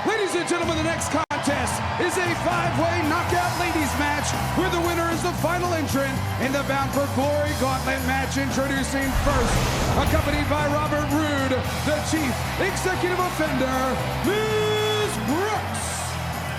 Ladies and gentlemen, the next contest is a 5-way knockout ladies match where the winner is the final entrant in the Bound for Glory Gauntlet match. Introducing first, accompanied by Robert Roode, the Chief Executive Offender, Ms. Brooks.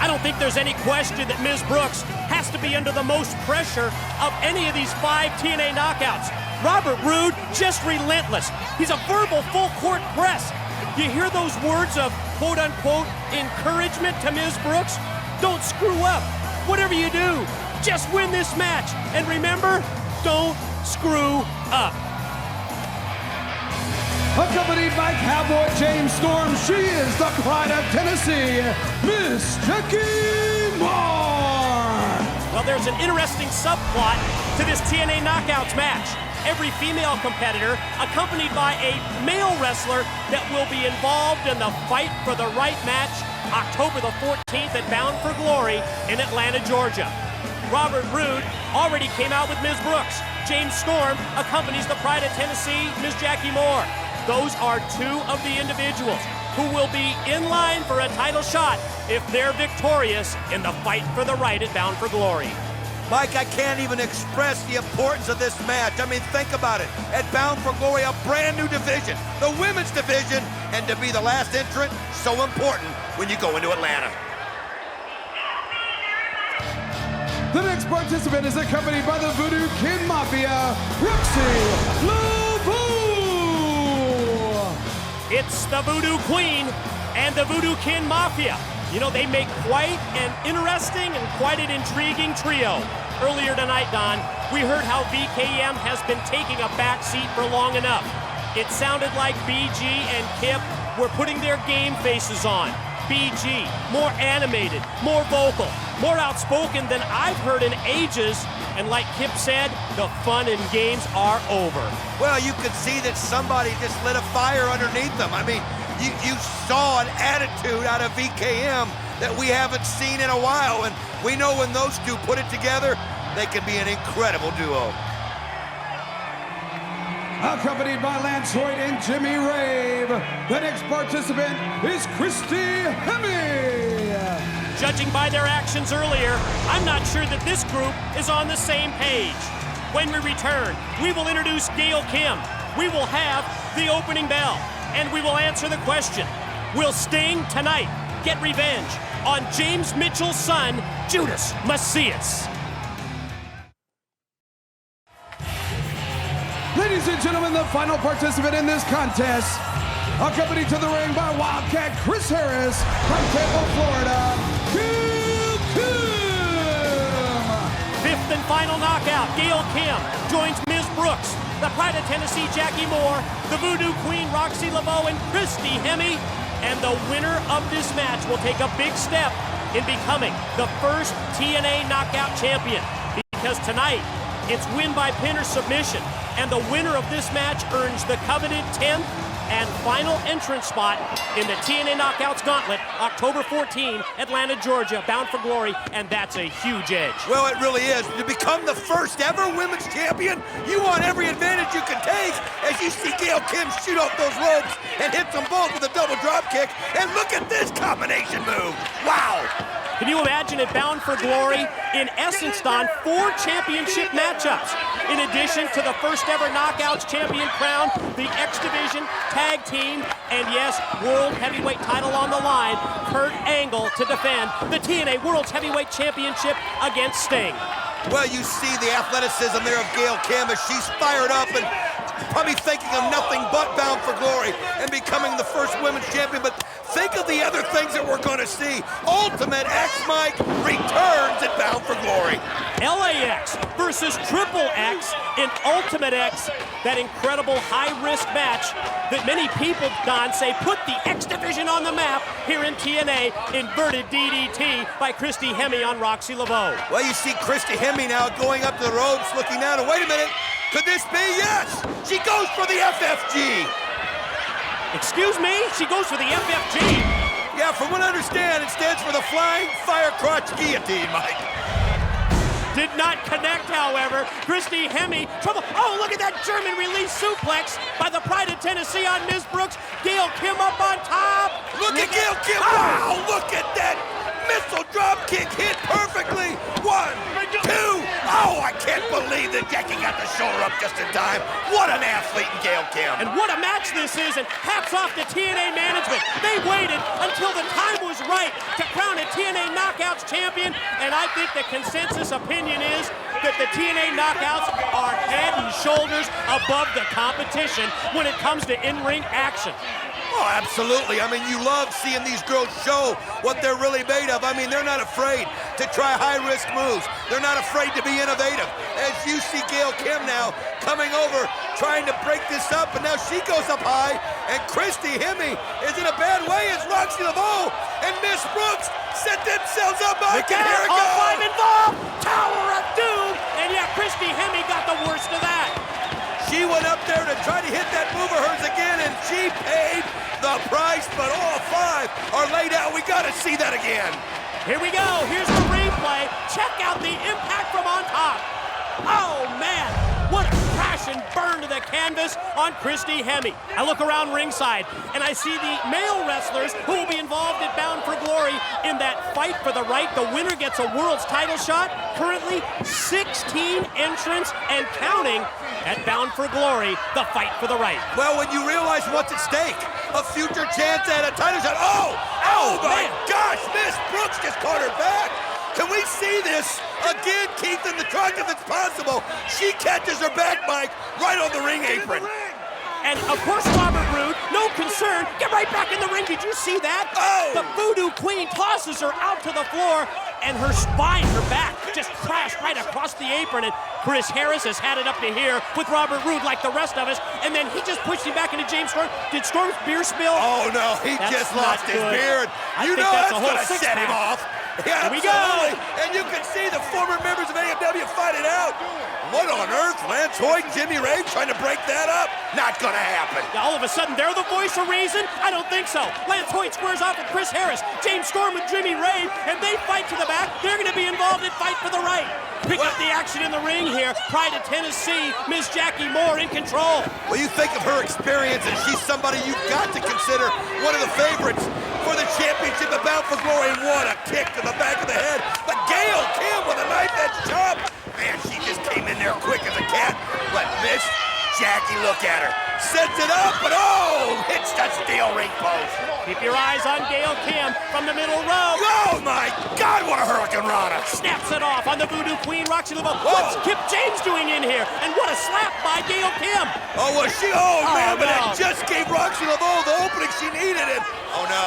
I don't think there's any question that Ms. Brooks has to be under the most pressure of any of these 5 TNA knockouts. Robert Roode, just relentless. He's a verbal full-court press. You hear those words of quote-unquote encouragement to Ms. Brooks? Don't screw up. Whatever you do, just win this match. And remember, don't screw up. Accompanied by Cowboy James Storm, she is the pride of Tennessee, Miss Jackie Moore. Well, there's an interesting subplot to this TNA Knockouts match. Every female competitor accompanied by a male wrestler that will be involved in the Fight for the Right match October the 14th at Bound for Glory in Atlanta, Georgia. Robert Roode already came out with Ms. Brooks. James Storm accompanies the pride of Tennessee, Ms. Jackie Moore. Those are 2 of the individuals who will be in line for a title shot if they're victorious in the Fight for the Right at Bound for Glory. Mike, I can't even express the importance of this match. I mean, think about it. At Bound for Glory, a brand new division, the women's division, and to be the last entrant, so important when you go into Atlanta. The next participant is accompanied by the Voodoo Kin Mafia, Roxxi. It's the Voodoo Queen and the Voodoo Kin Mafia. You know, they make quite an interesting and quite an intriguing trio. Earlier tonight, Don, we heard how VKM has been taking a back seat for long enough. It sounded like BG and Kip were putting their game faces on. BG, more animated, more vocal, more outspoken than I've heard in ages. And like Kip said, the fun and games are over. Well, you could see that somebody just lit a fire underneath them. I mean, you saw an attitude out of VKM that we haven't seen in a while, and we know when those 2 put it together, they can be an incredible duo. Accompanied by Lance Hoyt and Jimmy Rave, the next participant is Christy, Hemme. Judging by their actions earlier, I'm not sure that this group is on the same page. When we return, we will introduce Gail Kim. We will have the opening bell. And we will answer the question, will Sting tonight get revenge on James Mitchell's son, Judas Macias? Ladies and gentlemen, the final participant in this contest, accompanied to the ring by Wildcat Chris Harris from Tampa, Florida, Gail Kim. 5th and final knockout, Gail Kim joins Ms. Brooks, the pride of Tennessee, Jackie Moore, the Voodoo Queen, Roxxi and Christy, Hemme. And the winner of this match will take a big step in becoming the first TNA Knockout Champion. Because tonight, it's win by pin or submission. And the winner of this match earns the coveted 10th and final entrance spot in the TNA Knockouts Gauntlet, October 14, Atlanta, Georgia, Bound for Glory, and that's a huge edge. Well, it really is. To become the first ever women's champion, you want every advantage you can take as you see Gail Kim shoot off those ropes and hit them both with a double drop kick. And look at this combination move. Wow. Can you imagine it Bound for Glory? In essence, Don, 4 championship matchups. In addition to the first ever Knockouts champion crown, the X Division, tag team, and yes, World Heavyweight title on the line. Kurt Angle to defend the TNA World's Heavyweight Championship against Sting. Well, you see the athleticism there of Gail Kim as she's fired up and probably thinking of nothing but Bound for Glory and becoming the first women's champion. But think of the other things that we're going to see. Ultimate X Mike returns at Bound for Glory. LAX versus Triple X in Ultimate X, that incredible high-risk match that many people, Don, say put the X Division on the map here in TNA. Inverted DDT by Christy Hemme on Roxxi. Well, you see Christy Hemme now going up to the ropes, looking down, and wait a minute, could this be? Yes! She goes for the FFG! Excuse me? She goes for the FFG? Yeah, from what I understand, it stands for the Flying Fire Crotch Guillotine, Mike. Did not connect, however. Christy Hemme, trouble. Oh, look at that German release suplex by the pride of Tennessee on Ms. Brooks. Gail Kim up on top. Look at Gail Kim. Wow, look up just in time. What an athlete in Gail Kim. And what a match this is, and hats off to TNA management. They waited until the time was right to crown a TNA Knockouts champion, and I think the consensus opinion is that the TNA Knockouts are head and shoulders above the competition when it comes to in-ring action. Oh, absolutely. I mean, you love seeing these girls show what they're really made of. I mean, they're not afraid to try high-risk moves. They're not afraid to be innovative. As you see Gail Kim now coming over, trying to break this up, and now she goes up high, and Christy, Hemme, is in a bad way as Roxxi Laveau and Miss Brooks set themselves up. Mike, and here it all goes. five involved, Tower of Doom, and yeah, Christy Hemme got the worst of that. She went up there to try to hit that move of hers again, and she paid the price, but all five are laid out. We got to see that again. Here we go. Here's the replay. Check out the impact from on top. Oh, man. What a crash and burn to the canvas on Christy Hemme. I look around ringside, and I see the male wrestlers who will be involved at Bound for Glory in that fight for the right. The winner gets a world's title shot. Currently, 16 entrants and counting at Bound for Glory, the fight for the right. Well, when you realize what's at stake, a future chance at a title shot. Oh my gosh, Miss Brooks just caught her back. Can we see this again, Keith, in the truck if it's possible? She catches her back, Mike, right on the ring apron. And of course, Robert Roode, no concern, get right back in the ring. Did you see that? Oh! The Voodoo Queen tosses her out to the floor, and her spine, her back, just crashed right across the apron. And Chris Harris has had it up to here with Robert Roode like the rest of us. And then he just pushed him back into James Storm. Did Storm's beer spill? Oh no, he That's just lost his good. beard. I You think know that's that's a whole gonna set him six-pack. off. Yeah, Here we go. absolutely. And you can see the former members of AMW fight it out. What on earth? Lance Hoyt and Jimmy Ray trying to break that up? Not gonna happen. Now, all of a sudden, they're the voice of reason? I don't think so. Lance Hoyt squares off with Chris Harris, James Storm with Jimmy Ray, and they fight to the back. They're going to be involved in Fight for the Right. Pick up the action in the ring here. Pride of Tennessee, Miss Jackie Moore in control. Well, you think of her experience, and she's somebody you've got to consider one of the favorites for the championship at Bound for Glory. And what a kick to the back of the head. But Gail Kim with a knife edge chop. Man, she just came in there quick as a cat. But Miss Jackie, look at her. Sets it up, but hits the steel ring post. Keep your eyes on Gail Kim from the middle row. Oh my God, what a Hurricane Rana. Snaps it off on the Voodoo Queen, Roxxi Laveau. What's Kip James doing in here? And what a slap by Gail Kim. Oh, was she? Oh, man, but no. that just gave Roxxi Laveau the opening she needed. And oh, no.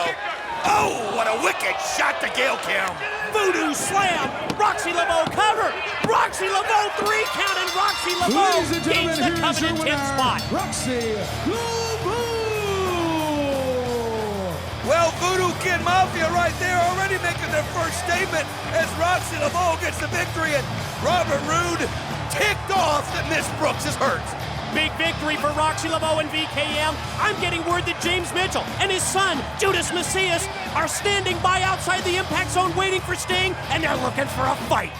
Oh, what a wicked shot to Gail Kim. Voodoo slam. Roxxi Laveau cover. Roxxi Laveau 3 count, and Roxxi Laveau Ladies and gains the gentlemen, here's your coveted 10th winner, spot. Roxxi Laveau. Well, Voodoo Kid Mafia right there already making their first statement as Roxxi Laveau gets the victory, and Robert Roode ticked off that Miss Brooks is hurt. Big victory for Roxxi Laveau and VKM. I'm getting word that James Mitchell and his son, Judas Macias, are standing by outside the Impact Zone waiting for Sting, and they're looking for a fight.